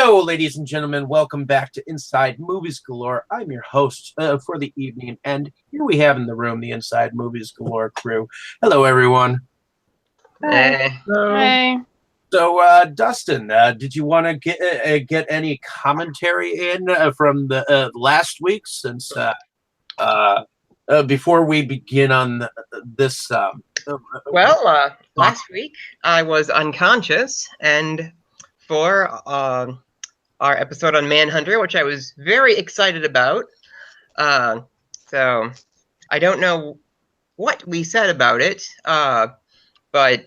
Hello, ladies and gentlemen. Welcome back to Inside Movies Galore. I'm your host for the evening, and here we have in the room the Inside Movies Galore crew. Hello, everyone. Hi. Hi. So, Dustin, did you want to get any commentary in from the last week since before we begin on this? Last week I was unconscious, and for our episode on Manhunter, which I was very excited about, so I don't know what we said about it, but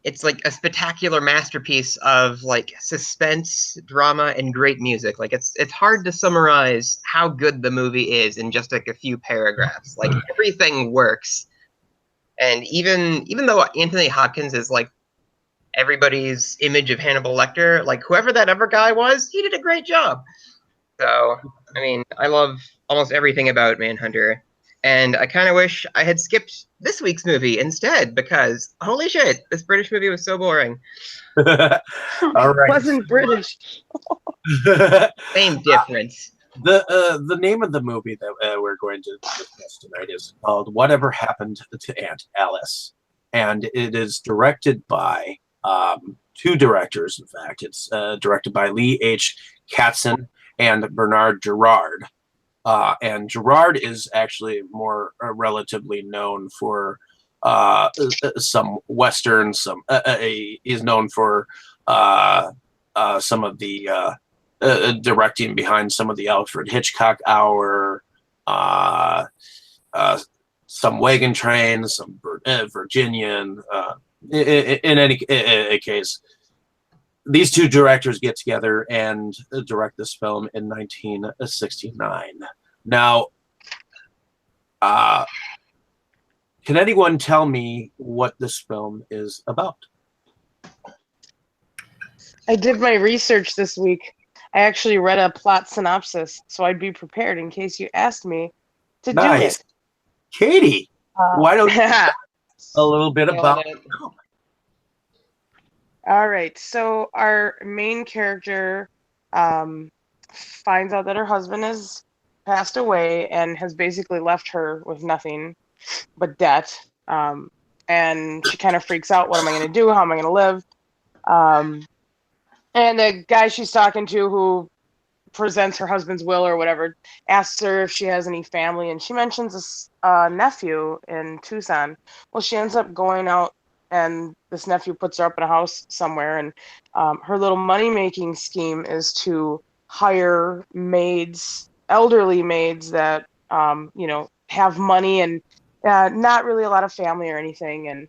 it's like a spectacular masterpiece of like suspense, drama, and great music. Like it's hard to summarize how good the movie is in just like a few paragraphs. Like everything works. And even though Anthony Hopkins is like everybody's image of Hannibal Lecter, like whoever that other guy was, he did a great job. So, I mean, I love almost everything about Manhunter. And I kind of wish I had skipped this week's movie instead because, holy shit, this British movie was so boring. All right. Wasn't British. Same difference. The name of the movie that we're going to discuss tonight is called Whatever Happened to Aunt Alice, and it is directed by two directors. In fact, it's directed by Lee H. Katzin and Bernard Gerard. And Gerard is actually more relatively known for some westerns. He's known for some of the directing behind some of the Alfred Hitchcock Hour, some Wagon Train, some Virginian. In any case, these two directors get together and direct this film in 1969. Now, can anyone tell me what this film is about? I did my research this week. I actually read a plot synopsis, so I'd be prepared in case you asked me to do it. Katie, why don't you tell a little bit about it? All right, so our main character finds out that her husband has passed away and has basically left her with nothing but debt. And she kind of freaks out. What am I going to do? How am I going to live? And the guy she's talking to, who presents her husband's will or whatever, asks her if she has any family, and she mentions a nephew in Tucson. Well, she ends up going out, and this nephew puts her up in a house somewhere, and her little money-making scheme is to hire maids, elderly maids that, have money and not really a lot of family or anything, and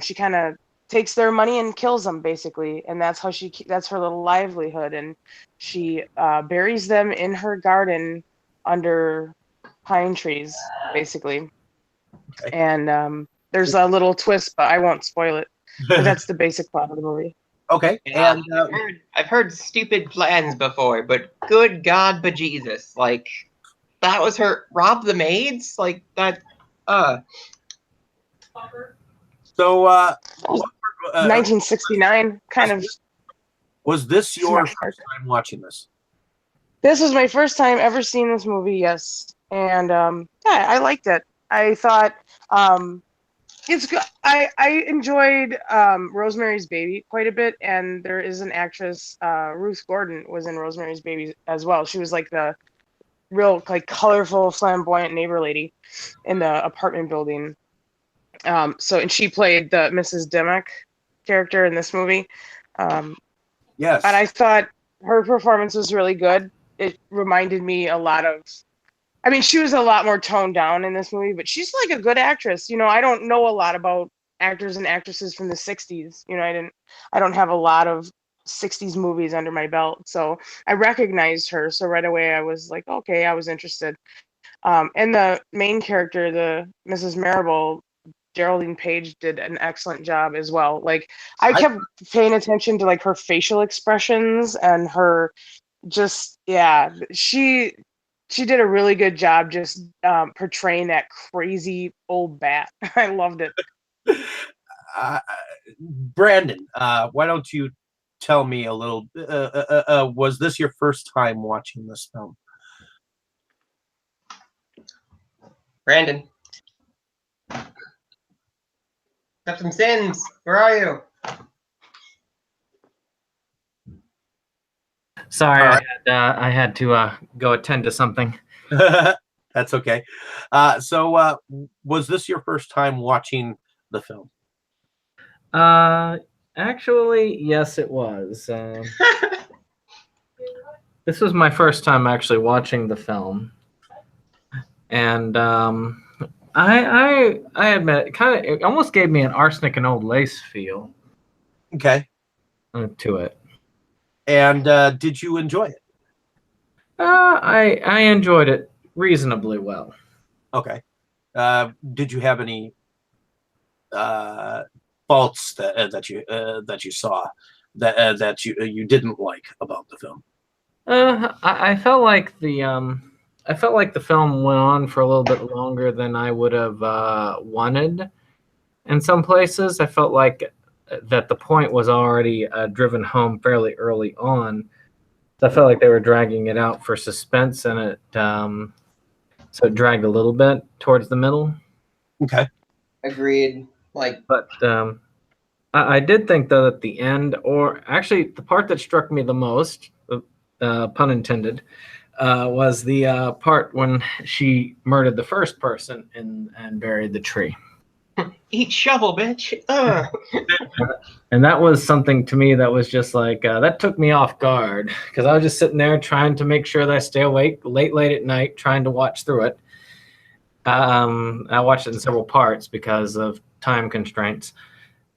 she kind of takes their money and kills them, basically, and that's her little livelihood. And she buries them in her garden under pine trees, basically. Okay. And there's a little twist, but I won't spoil it. But that's the basic plot of the movie. Okay. Yeah, And I've heard stupid plans before, but good God, bejesus, like that was her rob the maids, like that. so, 1969, kind of. was this your first time watching this? This was my first time ever seeing this movie, yes. And yeah, I liked it. I thought it's good. I enjoyed Rosemary's Baby quite a bit, and there is an actress, Ruth Gordon, was in Rosemary's Baby as well. She was like the real like colorful, flamboyant neighbor lady in the apartment building. And she played the Mrs. Dimmock character in this movie. Yes. And I thought her performance was really good. It reminded me a lot of, I mean, she was a lot more toned down in this movie, but she's like a good actress. You know, I don't know a lot about actors and actresses from the 60s. You know, I don't have a lot of 60s movies under my belt. So I recognized her. So right away I was like, okay, I was interested. And the main character, the Mrs. Marable, Geraldine Page, did an excellent job as well. Like I kept paying attention to like her facial expressions and her just, yeah, she did a really good job just portraying that crazy old bat. I loved it. Brandon, why don't you tell me a little? Was this your first time watching this film? Brandon. Captain Sins, where are you? Sorry, All right. I had to go attend to something. That's okay. So, was this your first time watching the film? Actually, yes, it was. This was my first time actually watching the film, and I admit it almost gave me an arsenic and old lace feel Okay. to it. And did you enjoy it? I enjoyed it reasonably well. Okay. Did you have any faults that you saw that you didn't like about the film? I felt like the film went on for a little bit longer than I would have wanted. In some places, I felt like that the point was already driven home fairly early on. So I felt like they were dragging it out for suspense, and so it dragged a little bit towards the middle. Okay. Agreed. But I did think though at the end, or actually the part that struck me the most, pun intended, was the part when she murdered the first person and buried the tree. Eat shovel, bitch. And that was something to me that was just like, that took me off guard because I was just sitting there trying to make sure that I stay awake late at night, trying to watch through it. I watched it in several parts because of time constraints.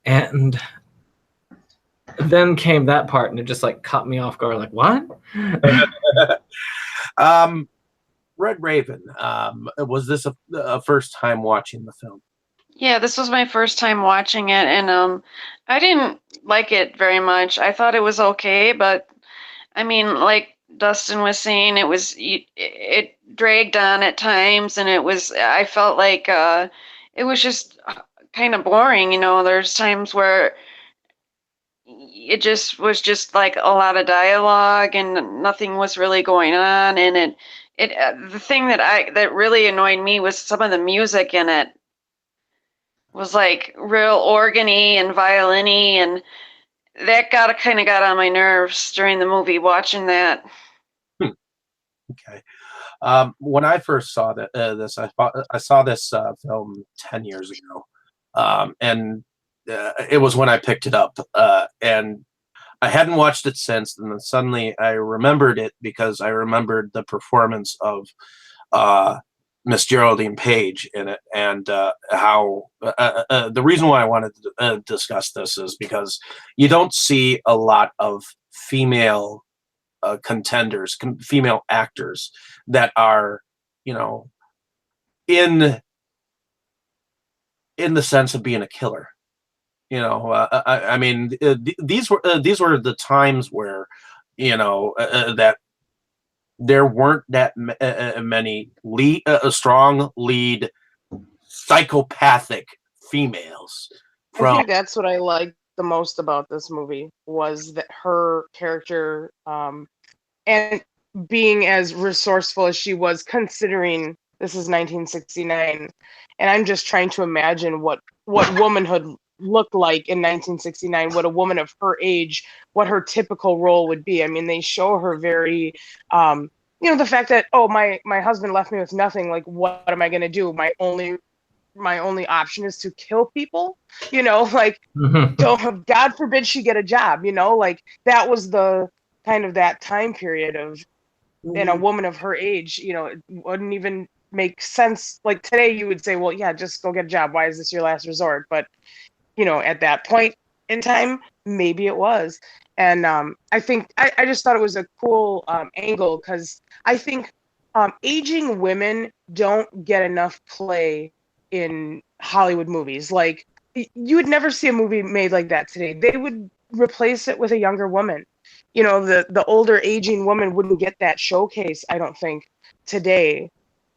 And then came that part and it just like caught me off guard. Like, what? Red Raven, was this a first time watching the film? Yeah, this was my first time watching it, and I didn't like it very much. I thought it was okay, but I mean, like Dustin was saying, it dragged on at times, and I felt like it was just kind of boring. You know, there's times where it just was just like a lot of dialogue and nothing was really going on, and the thing that really annoyed me was some of the music in it was like real organy and violin-y, and that kind of got on my nerves during the movie watching that. Okay. When I first saw this, I saw this film 10 years ago, and it was when I picked it up, and I hadn't watched it since. And then suddenly I remembered it because I remembered the performance of Miss Geraldine Page in it, and how the reason why I wanted to discuss this is because you don't see a lot of female contenders, female actors that are, you know, in the sense of being a killer. You know, I mean, these were the times where, you know, that there weren't that many strong lead psychopathic females. I think that's what I liked the most about this movie was that her character, and being as resourceful as she was, considering this is 1969, and I'm just trying to imagine what womanhood looked like in 1969, what a woman of her age, what her typical role would be. I mean, they show her very, you know, the fact that, oh, my husband left me with nothing, like, what am I going to do? My only option is to kill people, you know, like, don't, God forbid she get a job, you know, like, that was the kind of that time period of, and a woman of her age, you know, it wouldn't even make sense. Like today you would say, well, yeah, just go get a job. Why is this your last resort? But, you know, at that point in time, maybe it was. And I think I just thought it was a cool angle, because I think aging women don't get enough play in Hollywood movies. Like, you would never see a movie made like that today. They would replace it with a younger woman. You know, the older aging woman wouldn't get that showcase, I don't think, today,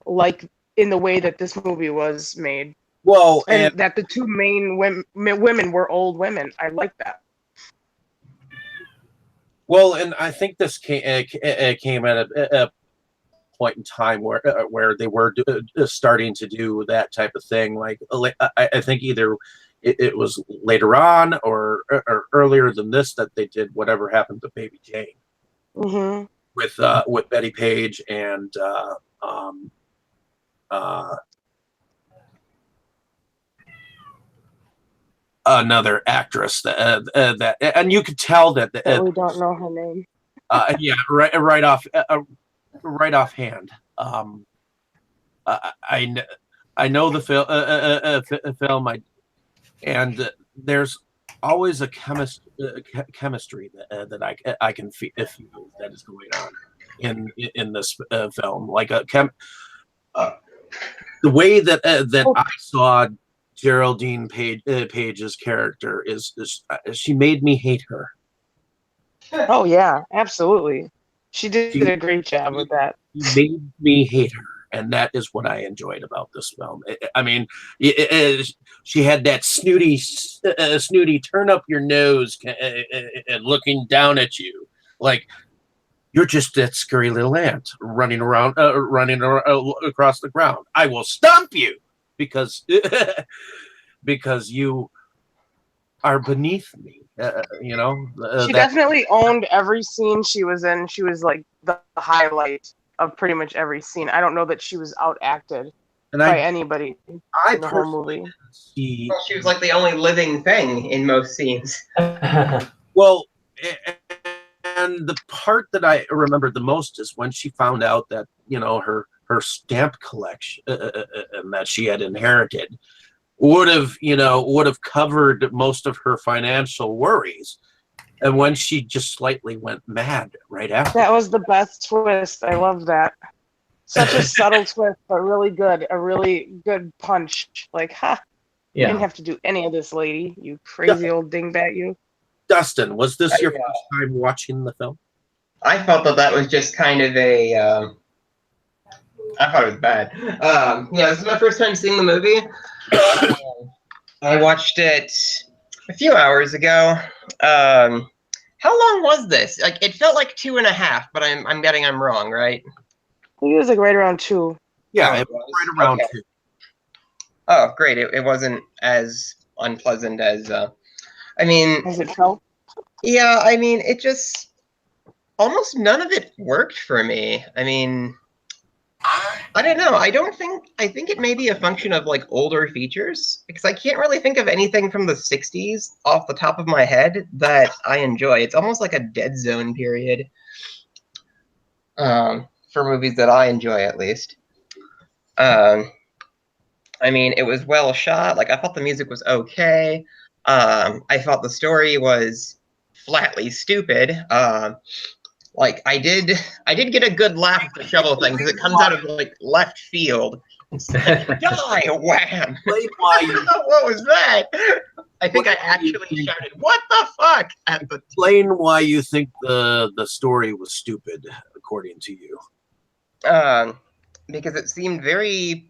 like in the way that this movie was made. Well, and that the two main women were old women. I like that. Well, and I think this came at a point in time where they were starting to do that type of thing. Like I think either it was later on or earlier than this that they did Whatever Happened to Baby Jane Mm-hmm. with Betty Page and uh, another actress that and you could tell that That we don't know her name. yeah, right offhand. I know the film, and there's always a chemistry that I can feel that is going on in this film, like the way that I saw Geraldine Page's character is she made me hate her. Oh yeah, absolutely. She did a great job with that. She made me hate her, and that is what I enjoyed about this film. I mean, she had that snooty turn up your nose and looking down at you like you're just that scary little ant running across the ground. I will stomp you because because you are beneath me. She definitely owned every scene she was in. She was like the highlight of pretty much every scene. I don't know that she was out acted by anybody in the whole movie. She was like the only living thing in most scenes. Well, and the part that I remember the most is when she found out that her stamp collection that she had inherited would have covered most of her financial worries, and when she just slightly went mad right after. That was the best twist. I love that. Such a subtle twist, but really good. A really good punch. Like, ha! You didn't have to do any of this, lady. You crazy old dingbat, you. Dustin, was this your first time watching the film? I felt that was just kind of a. I thought it was bad. This is my first time seeing the movie. I watched it a few hours ago. How long was this? Like, it felt like 2.5, but I'm betting I'm wrong, right? I think it was like right around 2. Yeah, it was right around 2. Oh, great! It wasn't as unpleasant as. As it felt. Yeah, it just almost none of it worked for me. I don't know. I think it may be a function of like older features because I can't really think of anything from the 60s off the top of my head that I enjoy. It's almost like a dead zone period for movies that I enjoy, at least. It was well shot. Like, I thought the music was okay. I thought the story was flatly stupid. Like, I did get a good laugh at the shovel thing because it comes out of like left field. It's like, die, wham! What was that? I think I actually shouted, "What the fuck!" at the. Explain why you think the story was stupid, according to you. Because it seemed very.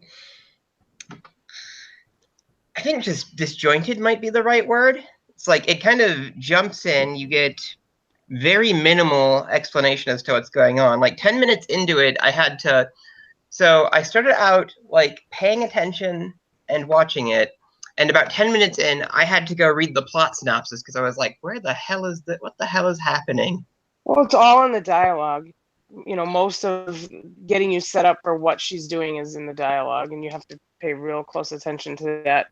I think just disjointed might be the right word. It's like it kind of jumps in. You get very minimal explanation as to what's going on. Like 10 minutes into it, I had to. So I started out like paying attention and watching it, and about 10 minutes in, I had to go read the plot synopsis because I was like, "Where the hell is that? What the hell is happening?" Well, it's all in the dialogue. Most of getting you set up for what she's doing is in the dialogue, and you have to pay real close attention to that.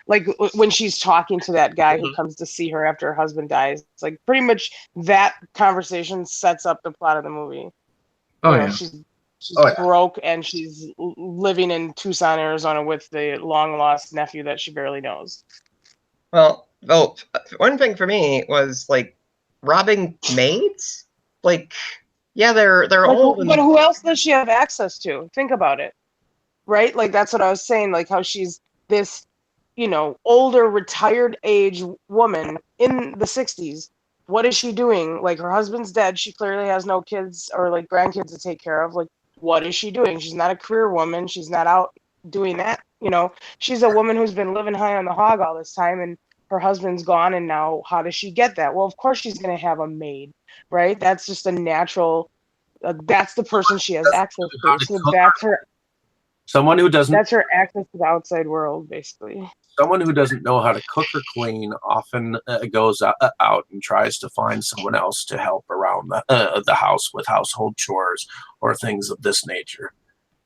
Like when she's talking to that guy who comes to see her after her husband dies, it's like pretty much that conversation sets up the plot of the movie. She's broke and she's living in Tucson, Arizona with the long lost nephew that she barely knows. Well, one thing for me was like robbing maids. Like, yeah, they're like, old. But who else does she have access to? Think about it, right? Like that's what I was saying. Like how she's this, older, retired age woman in the 60s. What is she doing? Like her husband's dead. She clearly has no kids or like grandkids to take care of. Like, what is she doing? She's not a career woman. She's not out doing that. She's a woman who's been living high on the hog all this time and her husband's gone. And now how does she get that? Well, of course she's going to have a maid. right? That's just a natural. That's the person she has access How to. to So cook. that's her. Someone who doesn't That's her access to the outside world, basically. someone who doesn't know how to cook or clean often goes out and tries to find someone else to help around the house with household chores or things of this nature.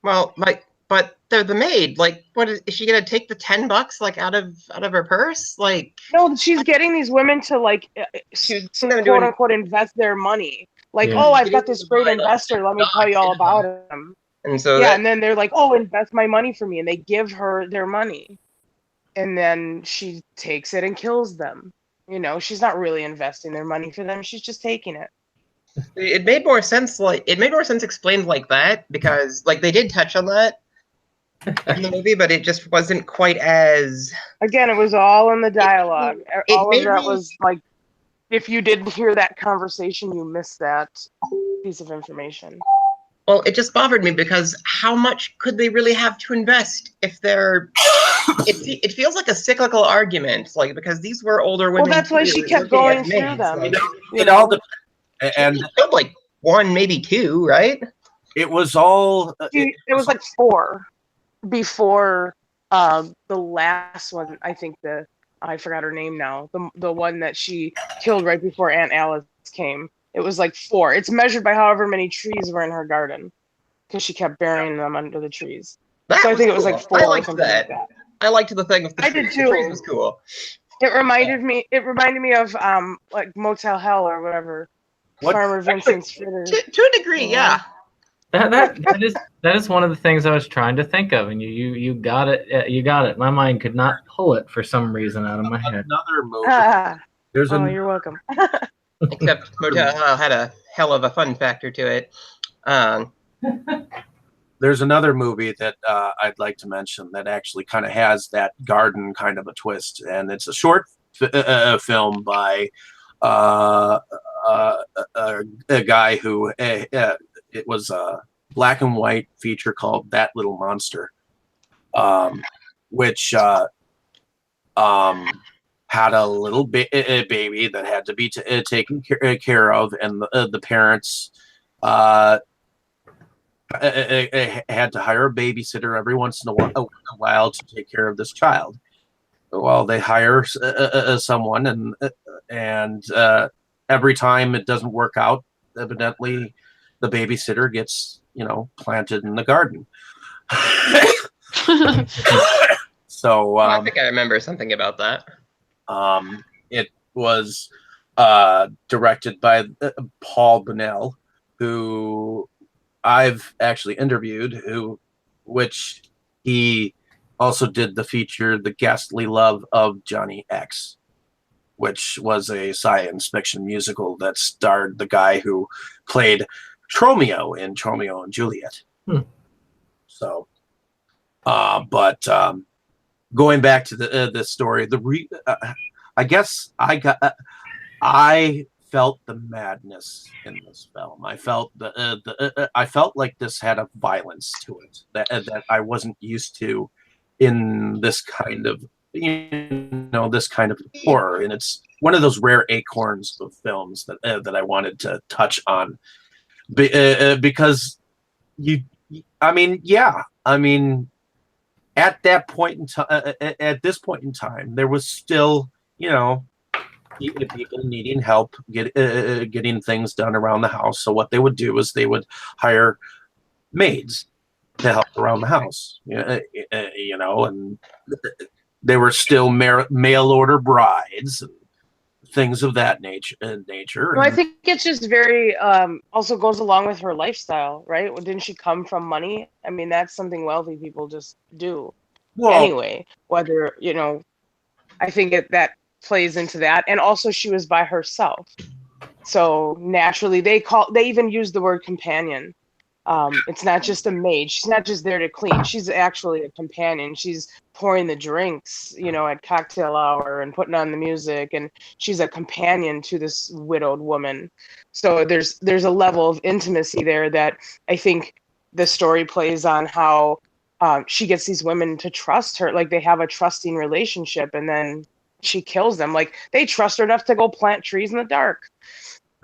Well, like, but they're the maid. Like, what is she gonna take the $10 like out of her purse? Like, No, she's getting these women to like, she's them quote doing. unquote, invest their money. Like, Yeah. oh, I've Getting got this them to great buy, like, investor. Let me tell you all about him. And so Yeah, that and then they're like, oh, invest my money for me, and they give her their money, and then she takes it and kills them. You know, she's not really investing their money for them. She's just taking it. it made more sense. Like, it made more sense explained like that because like they did touch on that in the movie, but it just wasn't quite as. Again, it was all in the dialogue. It All of made that me. was like, if you did hear that conversation, you missed that piece of information. Well, it just bothered me because how much could they really have to invest if they're? It feels like a cyclical argument, like because these were older women. Well, that's why she kept working as going through maids, them. like, It all depends, and she killed like one, maybe two, right? it was all. It was like 4 before the last one. I think I forgot her name now. The one that she killed right before Aunt Alice came. It was like 4. It's measured by however many trees were in her garden because she kept burying them under the trees. That So I think it was cool. like 4 I or liked something that. like that. I liked the thing with the I trees. did too. The trees was cool. It reminded me of like Motel Hell or whatever. What- Farmer Vincent's fritters. To a degree, yeah. That is one of the things I was trying to think of, and you got it. You got it. My mind could not pull it for some reason out of my head. Another movie. Ah, There's oh, a you're welcome. Except Motel Hell had a hell of a fun factor to it. there's another movie that I'd like to mention that actually kind of has that garden kind of a twist, and it's a short film by a guy who it was a black and white feature called That Little Monster, which had a little baby that had to be taken care of, and the parents had to hire a babysitter every once in a while to take care of this child. Well, they hire someone, and every time it doesn't work out, evidently the babysitter gets planted in the garden. So I think I remember something about that. it was directed by Paul Bunnell, who I've actually interviewed, which he also did the feature The Ghastly Love of Johnny X, which was a science fiction musical that starred the guy who played Tromeo in Tromeo and Juliet. So, but going back to the story, I guess I felt the madness in this film. I felt I felt like this had a violence to it that I wasn't used to in this kind of this kind of horror, and it's one of those rare acorns of films that I wanted to touch on because at that point in time, at this point in time, there was still people needing help getting things done around the house. So what they would do is they would hire maids to help around the house, and they were still mail order brides and things of that nature. Well, I think it's just very also goes along with her lifestyle, right? Well, didn't she come from money? I mean, that's something wealthy people just do anyway. Whether I think that plays into that, and also she was by herself, so naturally they even use the word companion. It's not just a maid. She's not just there to clean. She's actually a companion. She's pouring the drinks, at cocktail hour and putting on the music, and she's a companion to this widowed woman. So there's a level of intimacy there that I think the story plays on how she gets these women to trust her. Like they have a trusting relationship, and then she kills them. Like they trust her enough to go plant trees in the dark.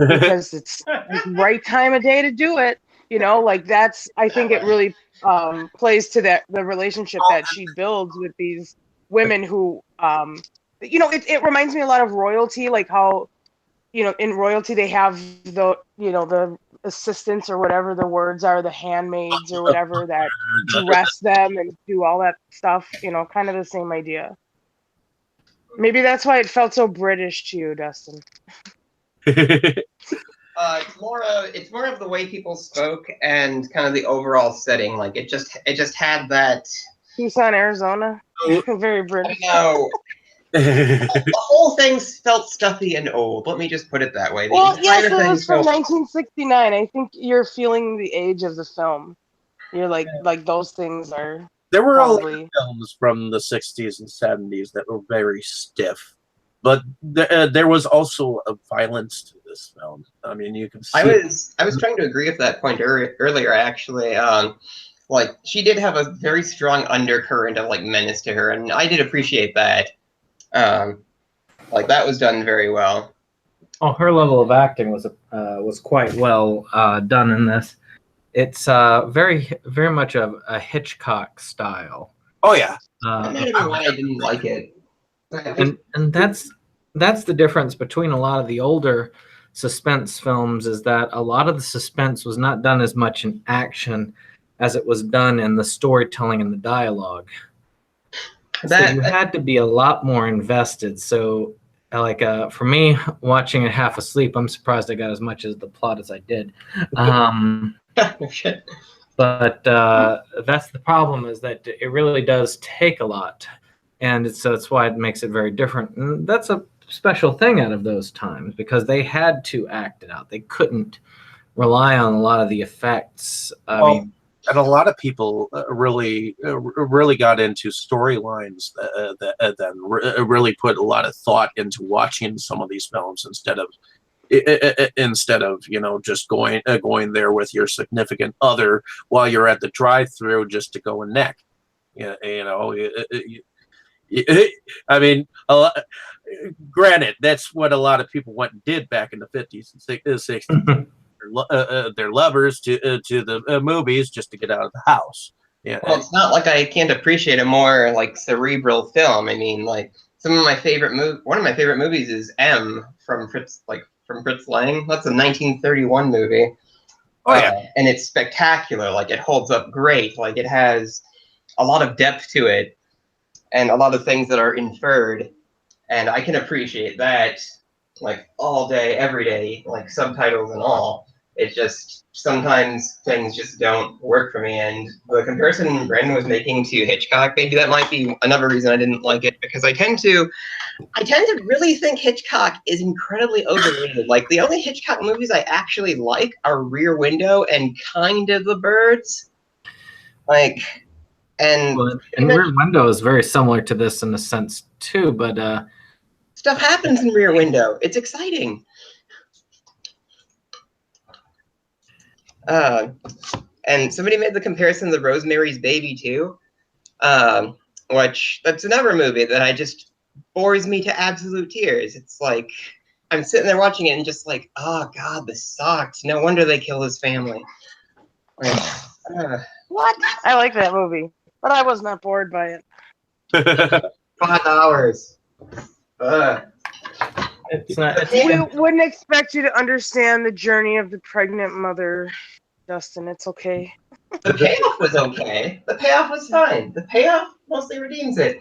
because it's the right time of day to do it. Like that's, I think it really plays to the relationship that she builds with these women who, it reminds me a lot of royalty, like how, in royalty they have the assistants or whatever the words are, the handmaids or whatever that dress them and do all that stuff, kind of the same idea. Maybe that's why it felt so British to you, Dustin. It's more of the way people spoke and kind of the overall setting. Like it just had that. Tucson, Arizona. Very British. No. The whole thing felt stuffy and old. Let me just put it that way. Well, yes, it was from 1969. I think you're feeling the age of the film. You're like those things are. There were probably... a lot of films from the 60s and 70s that were very stiff, but there was also a violence to this film. I mean, you can see. I was trying to agree with that point earlier, actually. Like she did have a very strong undercurrent of like menace to her, and I did appreciate that. Like that was done very well. Oh, her level of acting was quite well done in this. It's very, very much a Hitchcock style. Oh yeah. That might have been why I didn't like it. And that's the difference between a lot of the older suspense films, is that a lot of the suspense was not done as much in action as it was done in the storytelling and the dialogue. So you had to be a lot more invested. So like for me, watching it half asleep, I'm surprised I got as much as the plot as I did. But that's the problem, is that it really does take a lot, and so that's why it makes it very different. And that's a special thing out of those times, because they had to act it out. They couldn't rely on a lot of the effects. I mean, and a lot of people really got into storylines that then really put a lot of thought into watching some of these films instead of just going there with your significant other while you're at the drive-through just to go and neck. I mean, granted, that's what a lot of people went and did back in the 50s and 60s. Their lovers to the movies just to get out of the house. Yeah. Well, it's not like I can't appreciate a more like cerebral film. I mean, like one of my favorite movies is M from Fritz Lang. That's a 1931 movie. Oh yeah, and it's spectacular. Like it holds up great. Like it has a lot of depth to it, and a lot of things that are inferred. And I can appreciate that, like all day, every day, like subtitles and all. It just sometimes things just don't work for me. And the comparison Brandon was making to Hitchcock, maybe that might be another reason I didn't like it, because I tend to really think Hitchcock is incredibly overrated. Like the only Hitchcock movies I actually like are Rear Window and kind of The Birds. Like, and Rear Window is very similar to this in a sense too, but stuff happens in Rear Window. It's exciting. And somebody made the comparison to Rosemary's Baby too, which that's another movie that I just bores me to absolute tears. It's like I'm sitting there watching it and just like, oh God, this sucks. No wonder they kill his family. Like, what? I like that movie, but I was not bored by it. 5 hours. it's not. We wouldn't expect you to understand the journey of the pregnant mother, Dustin. It's okay. The payoff was okay. The payoff was fine. The payoff mostly redeems it.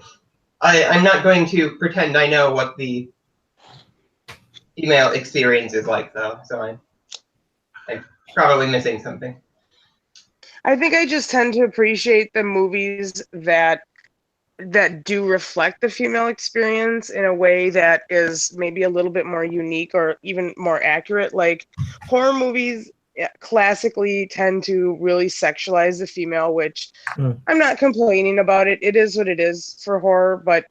I'm not going to pretend I know what the female experience is like, though. So I'm probably missing something. I think I just tend to appreciate the movies that do reflect the female experience in a way that is maybe a little bit more unique or even more accurate. Like horror movies classically tend to really sexualize the female, which I'm not complaining about it. It is what it is for horror, but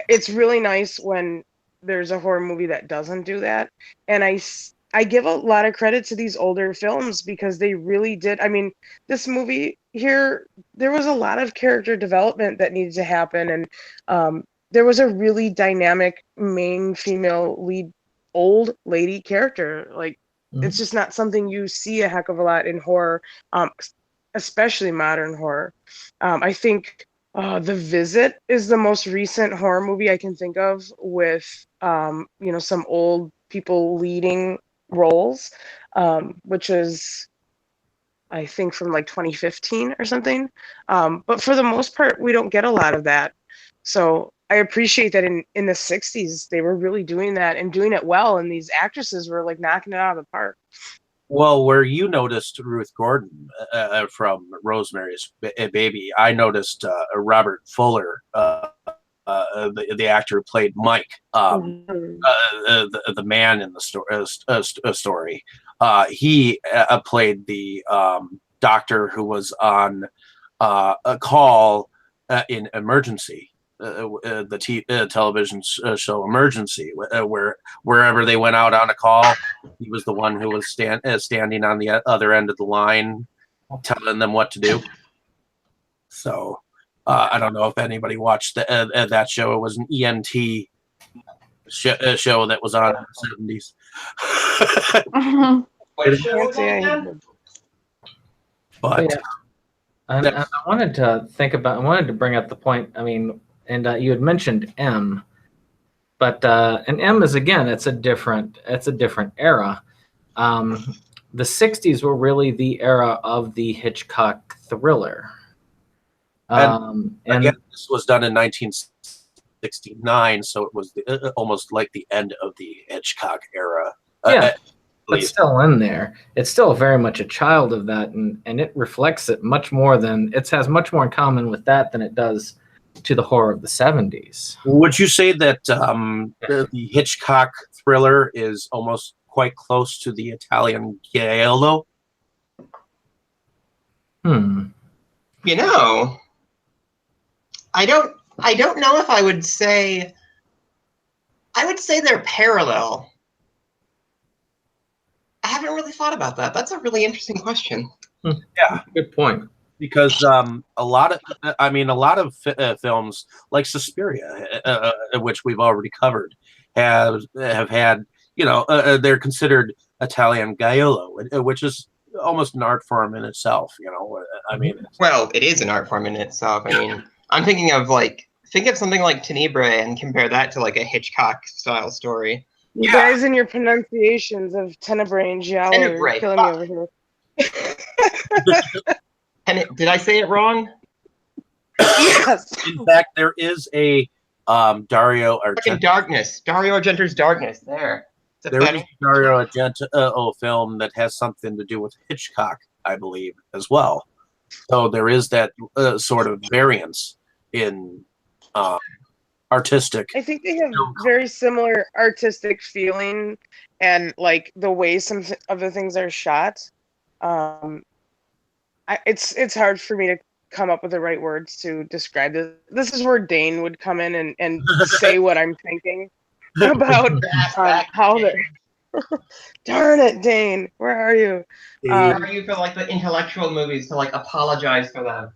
it's really nice when there's a horror movie that doesn't do that. And I give a lot of credit to these older films because they really did. I mean, this movie here, there was a lot of character development that needed to happen. And there was a really dynamic main female lead old lady character. Like, Mhm. it's just not something you see a heck of a lot in horror, especially modern horror. I think The Visit is the most recent horror movie I can think of with, some old people leading roles, which is, I think, from like 2015 or something. But for the most part, we don't get a lot of that. So I appreciate that in the 60s, they were really doing that and doing it well. And these actresses were like knocking it out of the park. Well, where you noticed Ruth Gordon from Rosemary's Baby, I noticed Robert Fuller, the actor who played Mike, Mhm. the man in the story. He played the doctor who was on a call in Emergency, the television show Emergency, where wherever they went out on a call, he was the one who was standing on the other end of the line, telling them what to do. So I don't know if anybody watched that show. It was an EMT show that was on in the 70s. What show Can't was say that I again? But Yeah. And I wanted to bring up the point. I mean, and you had mentioned M, but and M is, again, it's a different era. The '60s were really the era of the Hitchcock thriller. And And again, this was done in 1969, so it was almost like the end of the Hitchcock era. yeah, but believe. still in there. It's still very much a child of that, and it reflects it much more than it has much more in common with that than it does to the horror of the '70s. Would you say that the Hitchcock thriller is almost quite close to the Italian giallo? You know, I don't know if I would say they're parallel. I haven't really thought about that. That's a really interesting question. Yeah, Good point. because a lot of films like Suspiria, which we've already covered, have had, they're considered Italian giallo, which is almost an art form in itself. I mean, Well, it is an art form in itself. I mean, I'm thinking of something like Tenebrae and compare that to like a Hitchcock style story. You Yeah. guys and your pronunciations of Tenebrae and Giallo are Tenebrae, killing me over here. And did I say it wrong? Yes. in fact, there is a Dario Fucking Argento. Darkness. Dario Argento's Darkness. There. It's a There is better. a Dario Argento film that has something to do with Hitchcock, I believe, as well. So there is that sort of variance in artistic. I think they have very similar artistic feeling and like the way some of the things are shot. It's hard for me to come up with the right words to describe this. This is where Dane would come in and say what I'm thinking about how they're. Darn it, Dane! Where are you? How are you for like the intellectual movies to like apologize for them?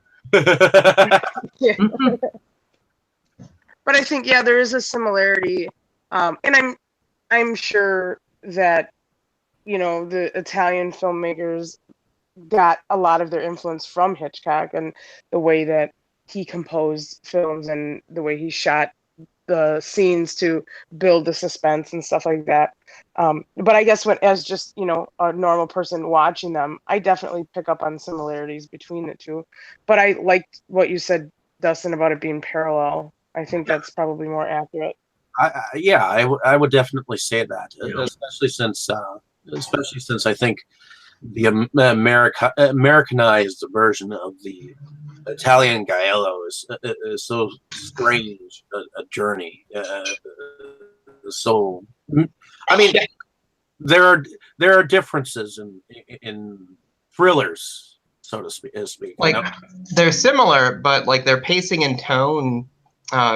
Yeah. But I think, yeah, there is a similarity, and I'm sure that the Italian filmmakers got a lot of their influence from Hitchcock and the way that he composed films and the way he shot the scenes to build the suspense and stuff like that. But I guess as just a normal person watching them, I definitely pick up on similarities between the two. But I liked what you said, Dustin, about it being parallel. I think that's probably more accurate. I would definitely say that, Yeah. especially since I think the Americanized version of the Italian giallo is so strange a journey. So, I mean, there are differences in thrillers, so to speak. Like they're similar, but like their pacing and tone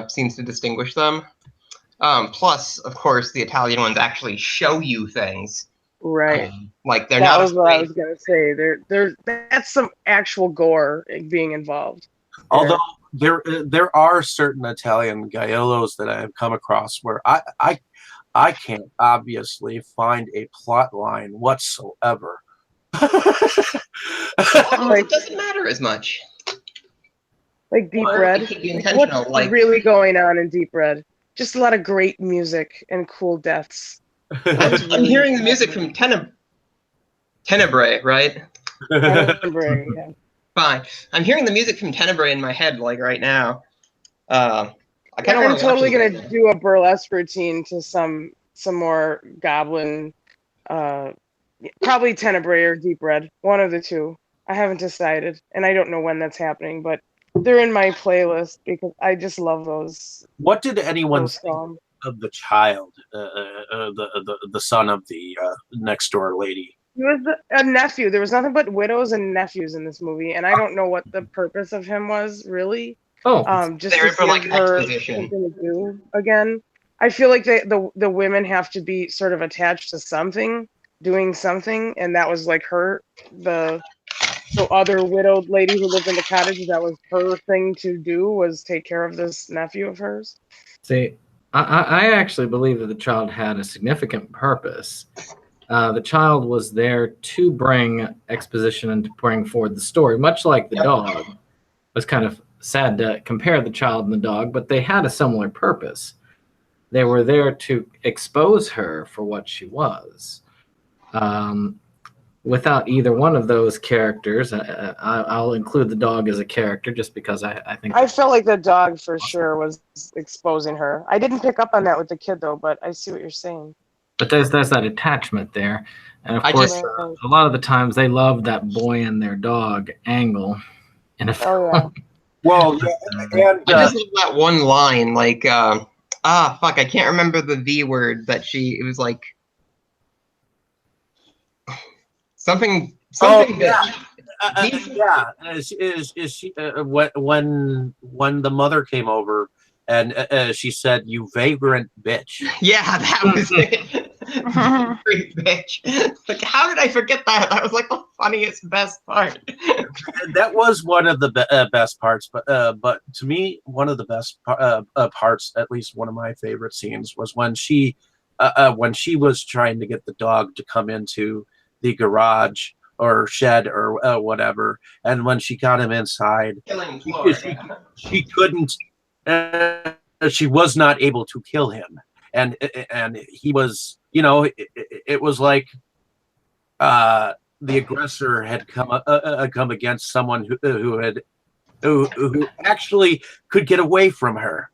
seems to distinguish them. Plus, of course, the Italian ones actually show you things. Right. Like they're that not. was what I was gonna say. That's some actual gore being involved. Although there are certain Italian giallos that I have come across where I can't obviously find a plot line whatsoever. It doesn't matter as much. Like Deep Or Red. it could be Like, intentional. what's Like, really going on in Deep Red? Just a lot of great music and cool deaths. I'm hearing the music from Tenebrae, right? Tenebrae, yeah. Fine. I'm hearing the music from Tenebrae in my head, like right now. I kind of I'm want to totally watch gonna do a burlesque routine to some more goblin, probably Tenebrae or Deep Red, one of the two. I haven't decided, and I don't know when that's happening, but they're in my playlist because I just love those. What did anyone Those think songs. of the child, the son of the next door lady? He was a nephew. There was nothing but widows and nephews in this movie, and I don't know what the purpose of him was really. Oh, Just There to for, like, give her exposition. something to do again. I feel like the women have to be sort of attached to something, doing something, and that was like the other widowed lady who lived in the cottage. That was her thing to do, was take care of this nephew of hers. see, I actually believe that the child had a significant purpose. The child was there to bring exposition and to bring forward the story, much like the dog. It was kind of sad to compare the child and the dog, but they had a similar purpose. They were there to expose her for what she was. Without either one of those characters, I'll include the dog as a character just because I think I felt like the dog for sure was exposing her. I didn't pick up on that with the kid though, but I see what you're saying. But there's that attachment there, and of I course, just- a lot of the times they love that boy and their dog angle in a film. Oh yeah. Well, yeah, and I just love that one line, like, fuck, I can't remember the V word that it was like, something yeah. Yeah, is she when the mother came over and she said, "You vagrant bitch." Yeah, that was it. Great bitch. Like, how did I forget that? That was like the funniest, best part. That was one of the best parts, but to me, one of the best parts, at least one of my favorite scenes, was when she was trying to get the dog to come into the garage or shed or whatever, and when she got him inside, she couldn't. She was not able to kill him, and he was, it was like the aggressor had come against someone who actually could get away from her,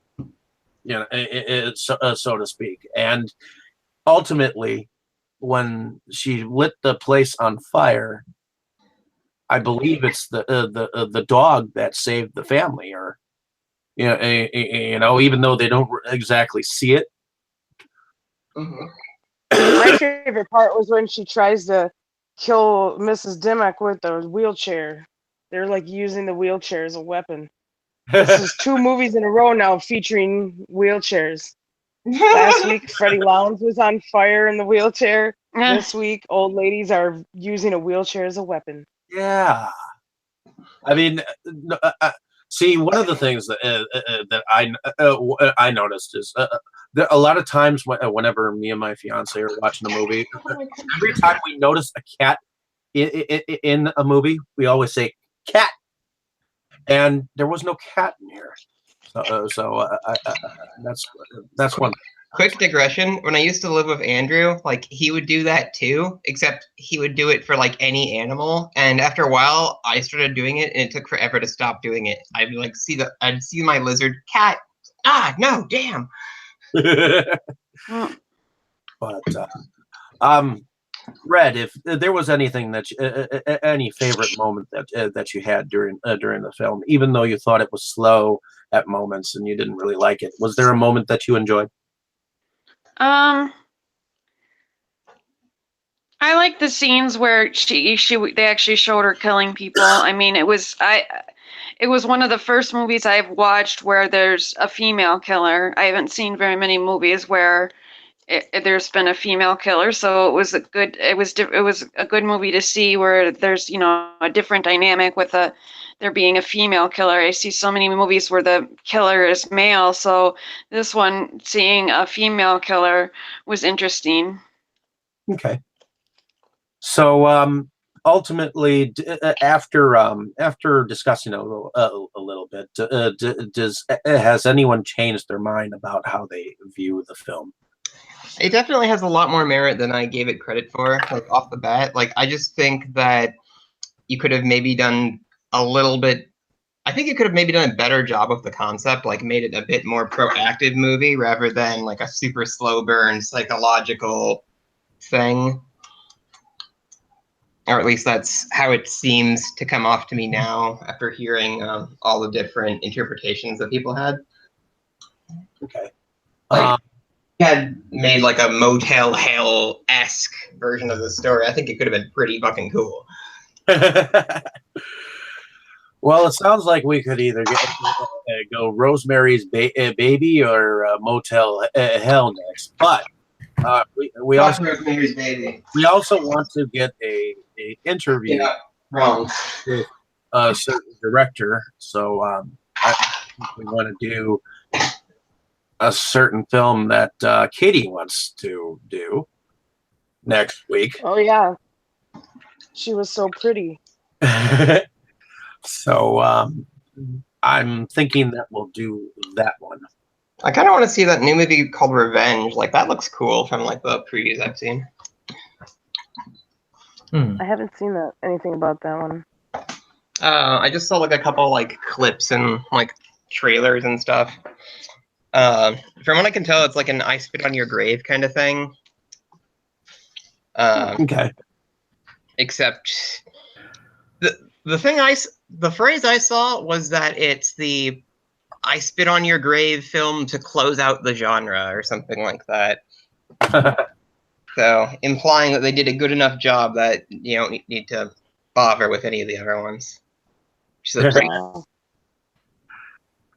so to speak. And ultimately, when she lit the place on fire, I believe it's the dog that saved the family, or even though they don't exactly see it. My favorite part was when she tries to kill Mrs. Dimmock with the wheelchair. They're like using the wheelchair as a weapon. This is 2 movies in a row now featuring wheelchairs. Last week, Freddie Lowndes was on fire in the wheelchair. This week, old ladies are using a wheelchair as a weapon. Yeah, I mean, see, one of the things that I noticed is there a lot of times whenever me and my fiance are watching a movie, every time we notice a cat in a movie, we always say cat, and there was no cat in here. So that's one. Quick digression. When I used to live with Andrew, like, he would do that too, except he would do it for like any animal. And after a while, I started doing it, and it took forever to stop doing it. I'd see my lizard, cat. Ah, no, damn. But Red, if there was anything that any favorite moment that you had during the film, even though you thought it was slow at moments and you didn't really like it, was there a moment that you enjoyed? I like the scenes where they actually showed her killing people. I mean, it was one of the first movies I've watched where there's a female killer. I haven't seen very many movies where there's been a female killer, so it was a good movie to see where there's a different dynamic with the there being a female killer. I see so many movies where the killer is male, so this one, seeing a female killer was interesting. Okay. So ultimately, after discussing a little bit, has anyone changed their mind about how they view the film? It definitely has a lot more merit than I gave it credit for, like off the bat. Like I just think that you could have maybe done a little bit. I think you could have maybe done a better job of the concept, like made it a bit more proactive movie rather than like a super slow burn psychological thing. Or at least that's how it seems to come off to me now after hearing all the different interpretations that people had. Okay. Like, had made like a Motel Hell-esque version of the story, I think it could have been pretty fucking cool. Well, it sounds like we could either go Rosemary's Baby or Motel Hell next, but we also Rosemary's Baby. we also want to get a interview Yeah, wrong. with a certain director. So I think we want to do a certain film that Katie wants to do next week. Oh yeah, she was so pretty. So I'm thinking that we'll do that one. I kind of want to see that new movie called Revenge. Like that looks cool from like the previews I've seen. I haven't seen anything about that one. I just saw like a couple like clips and like trailers and stuff. From what I can tell, it's like an I Spit on Your Grave kind of thing. Okay. Except the phrase I saw was that it's the I Spit on Your Grave film to close out the genre or something like that. So implying that they did a good enough job that you don't need to bother with any of the other ones. Which is a pretty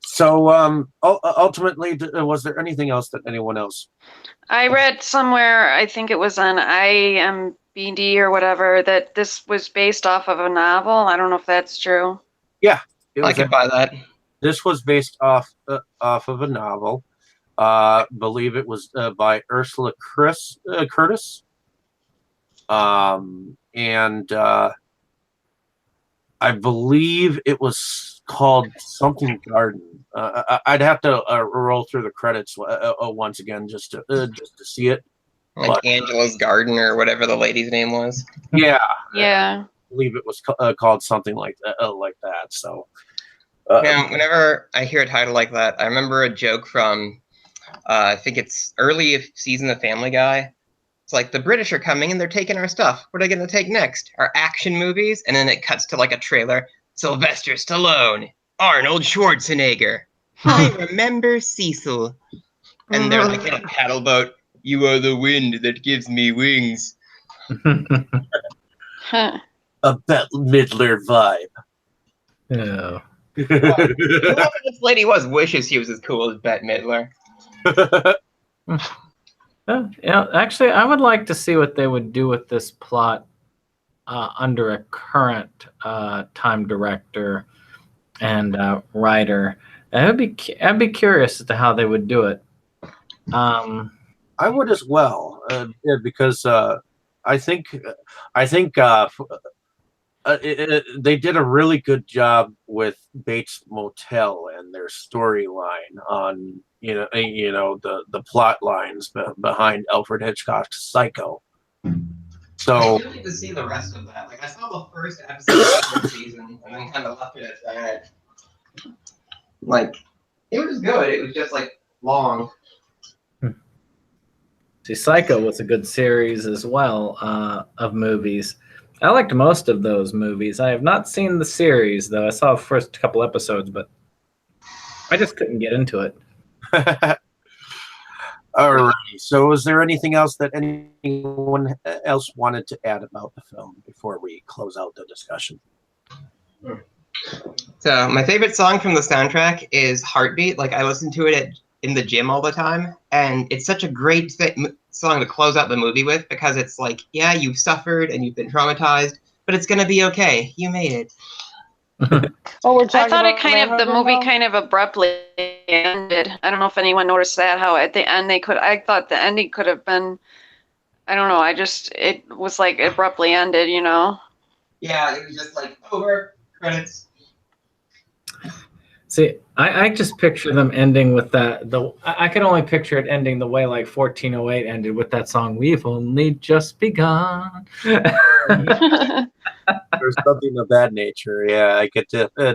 So ultimately, was there anything else that anyone else? I read somewhere, I think it was on IMBD or whatever, that this was based off of a novel. I don't know if that's true. Yeah, I could buy that. This was based off of a novel. Believe it was by Ursula Curtis. And I believe it was called something Garden. I'd have to roll through the credits once again just to see it. Like Angela's Garden or whatever the lady's name was. Yeah. Yeah. I believe it was called something like that. So. Now, whenever I hear a title like that, I remember a joke from, I think it's early season of Family Guy. It's like, the British are coming and they're taking our stuff. What are they going to take next? Our action movies? And then it cuts to like a trailer. Sylvester Stallone, Arnold Schwarzenegger. I remember Cecil. And they're like in a paddle boat. You are the wind that gives me wings. Huh. A Bette Midler vibe. Yeah. Whoever this lady wishes she was as cool as Bette Midler. Yeah, actually, I would like to see what they would do with this plot under a current time director and writer. I'd be curious as to how they would do it. I would as well, because I think they did a really good job with Bates Motel and their storyline on the plot lines behind Alfred Hitchcock's Psycho. So I still need to see the rest of that. Like I saw the first episode of the season and then kind of left it at that. Like it was good. It was just like long. See, Psycho was a good series as well of movies. I liked most of those movies. I have not seen the series, though. I saw the first couple episodes, but I just couldn't get into it. All right. So is there anything else that anyone else wanted to add about the film before we close out the discussion? So my favorite song from the soundtrack is Heartbeat. Like I listen to it in the gym all the time, and it's such a great song to close out the movie with because it's like, yeah, you've suffered and you've been traumatized, but it's gonna be okay. You made it. Oh, we're I talking thought it about the Manhunter movie now? kind of abruptly ended. I don't know if anyone noticed that, how at the end I thought the ending could have been, I don't know, it was like abruptly ended, you know? Yeah, it was just like over credits. See, I just picture them ending with that. I could only picture it ending the way like 1408 ended with that song, "We've Only Just Begun." There's something of that nature. Yeah, I could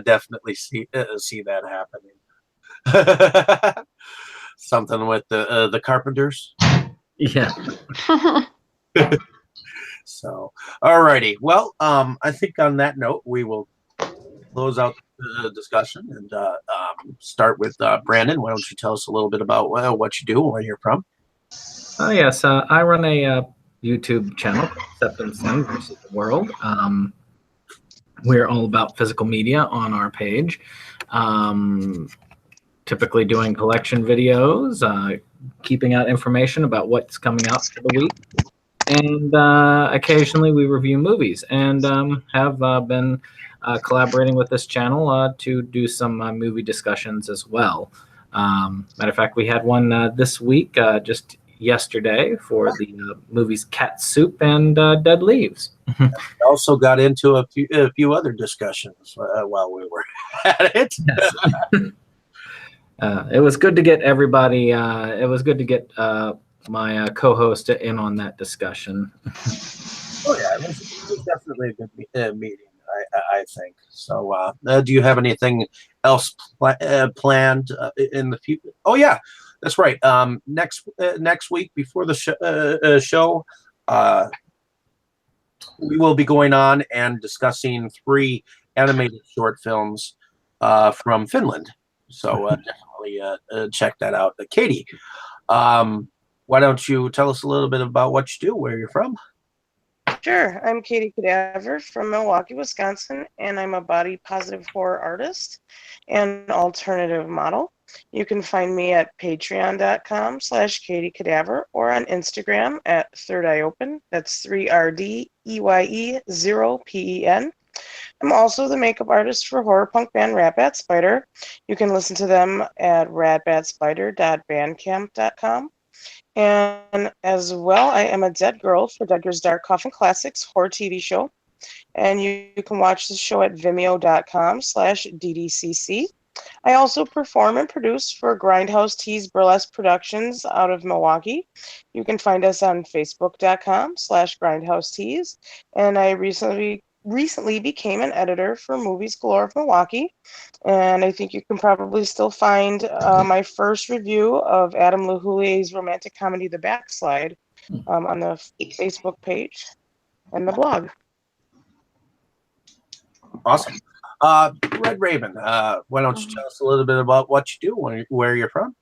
definitely see that happening. Something with the Carpenters. Yeah. So, alrighty. Well, I think on that note, we will close out the discussion and start with Brandon. Why don't you tell us a little bit about what you do, where you're from? Oh yes, I run a YouTube channel called Septum Sin versus the World. We're all about physical media on our page. Typically doing collection videos, keeping out information about what's coming out for the week, and occasionally we review movies. And have been collaborating with this channel to do some movie discussions as well. Matter of fact, we had one this week, just yesterday, for the movies Cat Soup and Dead Leaves. Also got into a few other discussions while we were at it. Yes. It was good to get everybody. It was good to get my co-host in on that discussion. Oh yeah, it was definitely a good meeting, I think. So, do you have anything else planned in the future? Oh yeah, that's right. Next week before the show, we will be going on and discussing 3 animated short films from Finland. So definitely check that out. Katie, why don't you tell us a little bit about what you do, where you're from? Sure. I'm Katie Cadaver from Milwaukee, Wisconsin, and I'm a body positive horror artist and alternative model. You can find me at patreon.com/Katie Cadaver or on Instagram at Third Eye Open. That's 3RDEYE0PEN. I'm also the makeup artist for horror punk band Ratbat Spider. You can listen to them at ratbatspider.bandcamp.com. And as well, I am a Dead Girl for Dead Girl's Dark Coffin Classics horror TV show. And you can watch the show at vimeo.com/DDCC. I also perform and produce for Grindhouse Tees Burlesque Productions out of Milwaukee. You can find us on facebook.com/Grindhouse Tees. And I recently became an editor for Movies Galore of Milwaukee. And I think you can probably still find my first review of Adam LaHoulier's romantic comedy, The Backslide, on the Facebook page and the blog. Awesome. Red Raven, why don't you tell us a little bit about what you do, where you're from?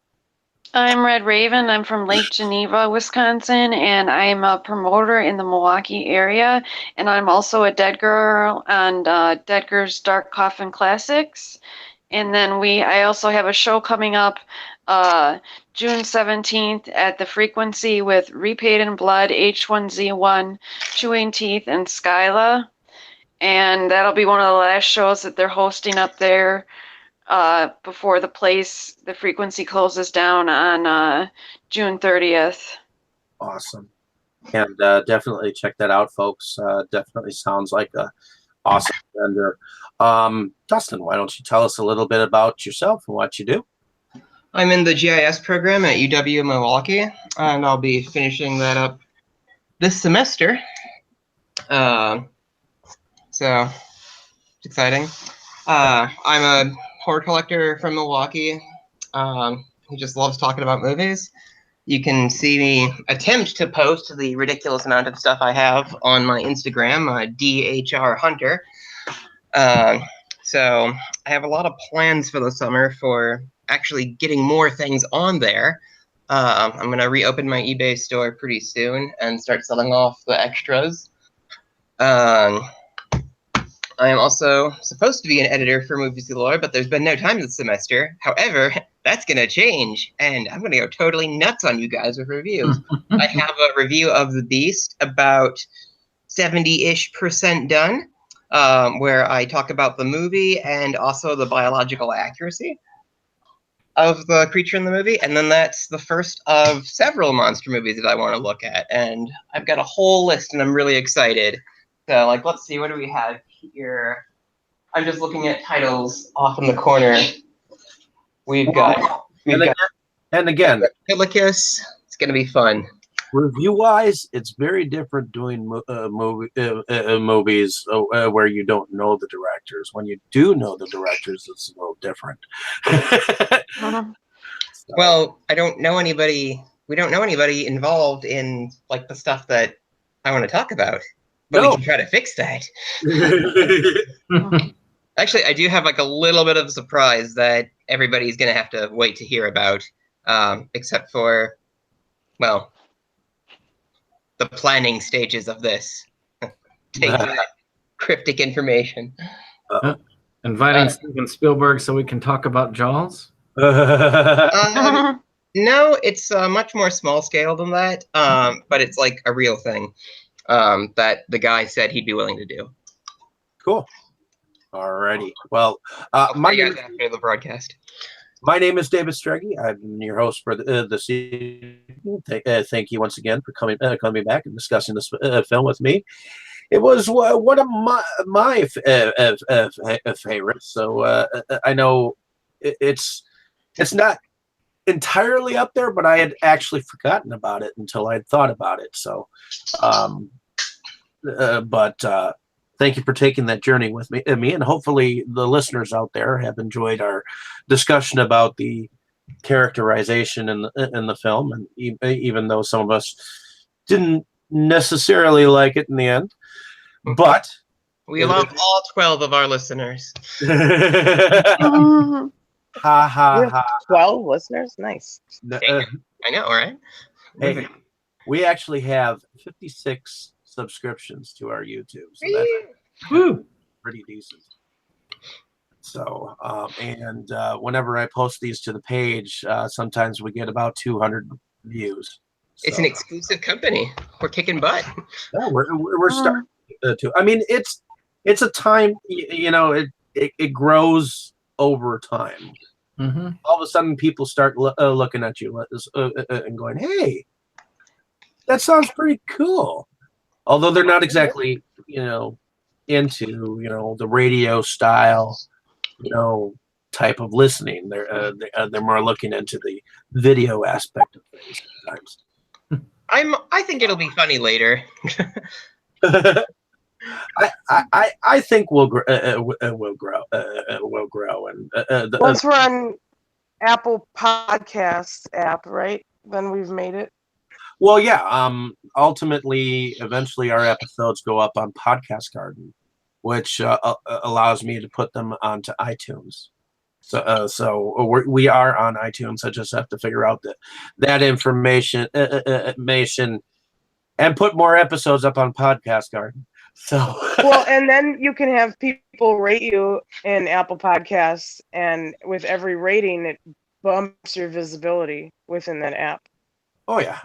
I'm Red Raven. I'm from Lake Geneva, Wisconsin, and I'm a promoter in the Milwaukee area. And I'm also a Dead Girl on Dead Girl's Dark Coffin Classics. And then I also have a show coming up June 17th at the Frequency with Repaid in Blood, H1Z1, Chewing Teeth, and Skyla. And that'll be one of the last shows that they're hosting up there before the Frequency closes down on June 30th. Awesome. And definitely check that out, folks. Definitely sounds like a awesome vendor. Dustin, why don't you tell us a little bit about yourself and what you do? I'm in the GIS program at UW Milwaukee, and I'll be finishing that up this semester. So it's exciting. I'm a horror collector from Milwaukee who just loves talking about movies. You can see me attempt to post the ridiculous amount of stuff I have on my Instagram, DHR Hunter. So I have a lot of plans for the summer for actually getting more things on there. I'm going to reopen my eBay store pretty soon and start selling off the extras. I am also supposed to be an editor for Movies Galore, but there's been no time this semester. However, that's going to change, and I'm going to go totally nuts on you guys with reviews. I have a review of The Beast, about 70-ish% done. where I talk about the movie and also the biological accuracy of the creature in the movie. And then that's the first of several monster movies that I want to look at. And I've got a whole list, and I'm really excited. So, like, let's see, what do we have here? I'm just looking at titles off in the corner. We've got And again, Pilicus. It's going to be fun. review-wise, it's very different doing movies where you don't know the directors. When you do know the directors, it's a little different. Well, I don't know anybody. We don't know anybody involved in like the stuff that I want to talk about, but we can try to fix that. Actually, I do have like a little bit of a surprise that everybody's going to have to wait to hear about, except for, well, the planning stages of this. Taking that cryptic information. Inviting Steven Spielberg so we can talk about Jaws? No, it's much more small scale than that, but it's like a real thing that the guy said he'd be willing to do. Cool. Alrighty. Well, I'll tell you guys after the broadcast. My name is David Strege. I'm your host for this evening. Thank you once again for coming back and discussing this film with me. It was one of my favorites. So I know it's not entirely up there, but I had actually forgotten about it until I'd thought about it. So, thank you for taking that journey with me, and hopefully the listeners out there have enjoyed our discussion about the characterization in the film. And even though some of us didn't necessarily like it in the end, but we love all 12 of our listeners. Ha ha. 12 listeners, nice. I know, right? Hey, we actually have 56 subscriptions to our YouTube, so that's pretty decent. So, and whenever I post these to the page, sometimes we get about 200 views. So, it's an exclusive company. We're kicking butt. Yeah, we're starting to. I mean, it's a time. It grows over time. Mm-hmm. All of a sudden, people start looking at you and going, "Hey, that sounds pretty cool." Although they're not exactly, into, the radio style, type of listening. They're more looking into the video aspect of things sometimes. I think it'll be funny later. I think we'll grow. We'll grow, and once we're on Apple Podcasts app, right? Then we've made it. Well, yeah. Ultimately, eventually, our episodes go up on Podcast Garden, which allows me to put them onto iTunes. So we are on iTunes. I just have to figure out that information, and put more episodes up on Podcast Garden. So well, and then you can have people rate you in Apple Podcasts, and with every rating, it bumps your visibility within that app. Oh yeah.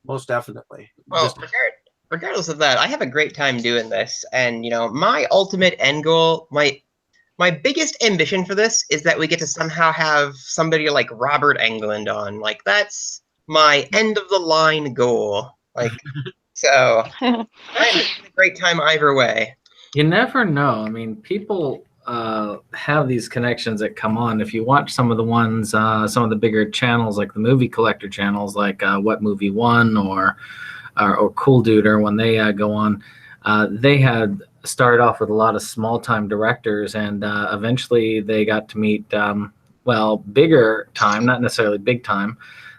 Most definitely. Well, regardless of that, I have a great time doing this. And, my ultimate end goal, my biggest ambition for this is that we get to somehow have somebody like Robert Englund on. Like, that's my end of the line goal. Like, so I'm having a great time either way. You never know. I mean, people have these connections that come on. If you watch some of the ones, some of the bigger channels, like the movie collector channels, like What Movie One or Cool Duder, when they go on, they had started off with a lot of small-time directors, and eventually they got to meet, bigger time, not necessarily big time,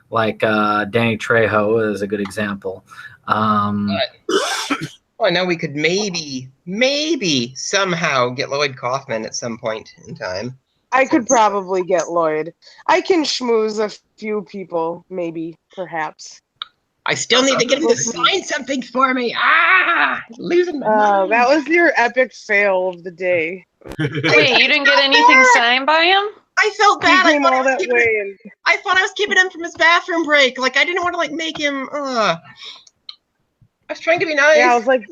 like Danny Trejo is a good example. I know we could maybe somehow get Lloyd Kaufman at some point in time. I could probably get Lloyd. I can schmooze a few people, maybe, perhaps. I still need to get him to sign something for me. Losing my mind. That was your epic fail of the day. Wait, you didn't get anything signed by him? I felt bad. I thought I was keeping him from his bathroom break. Like, I didn't want to make him. I was trying to be nice. Yeah, I was like,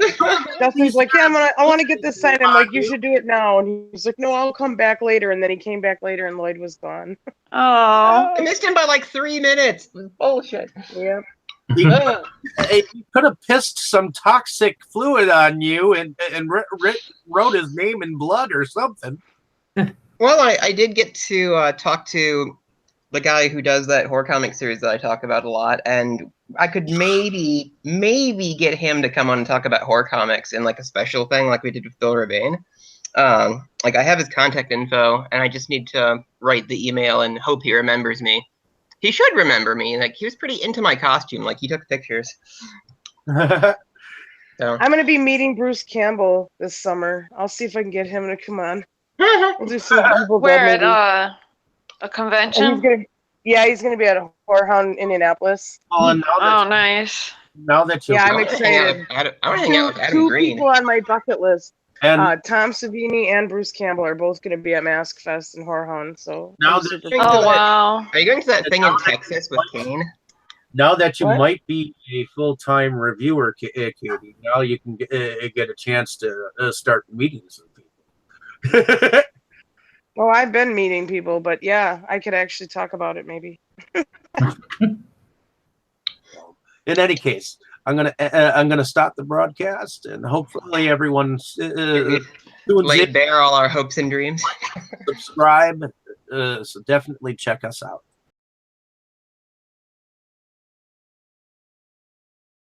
Dustin's like, yeah, I want to get this signed. I'm like, you should do it now. And he's like, no, I'll come back later. And then he came back later, and Lloyd was gone. Oh. I missed him by like 3 minutes. It was bullshit. Yep. He could have pissed some toxic fluid on you and wrote his name in blood or something. Well, I did get to talk to the guy who does that horror comic series that I talk about a lot, and I could maybe get him to come on and talk about horror comics in like a special thing like we did with Phil Ravane. Like I have his contact info, and I just need to write the email and hope he remembers me. He should remember me. Like he was pretty into my costume. Like he took pictures. So I'm going to be meeting Bruce Campbell this summer. I'll see if I can get him to come on. We'll do some Evil Dead Where maybe. at a And convention? he's gonna be at a Horror Hound Indianapolis. And Oh, nice. now that you're Yeah, I'm I wanna hang out excited. with I want to hang out with Adam Two Green. people on my bucket list. and Tom Savini and Bruce Campbell are both going to be at Mask Fest and Horror Hound. So Now I'm that- super Thank pumped. Oh, wow. Are you going to that thing in Texas with Kane? now that you What? might be a full-time reviewer, Katie, now you can get a chance to start meeting some people. Well, I've been meeting people, but yeah, I could actually talk about it maybe. In any case, I'm gonna stop the broadcast, and hopefully everyone tunes Laid in, bare all our hopes and dreams. subscribe. So definitely check us out.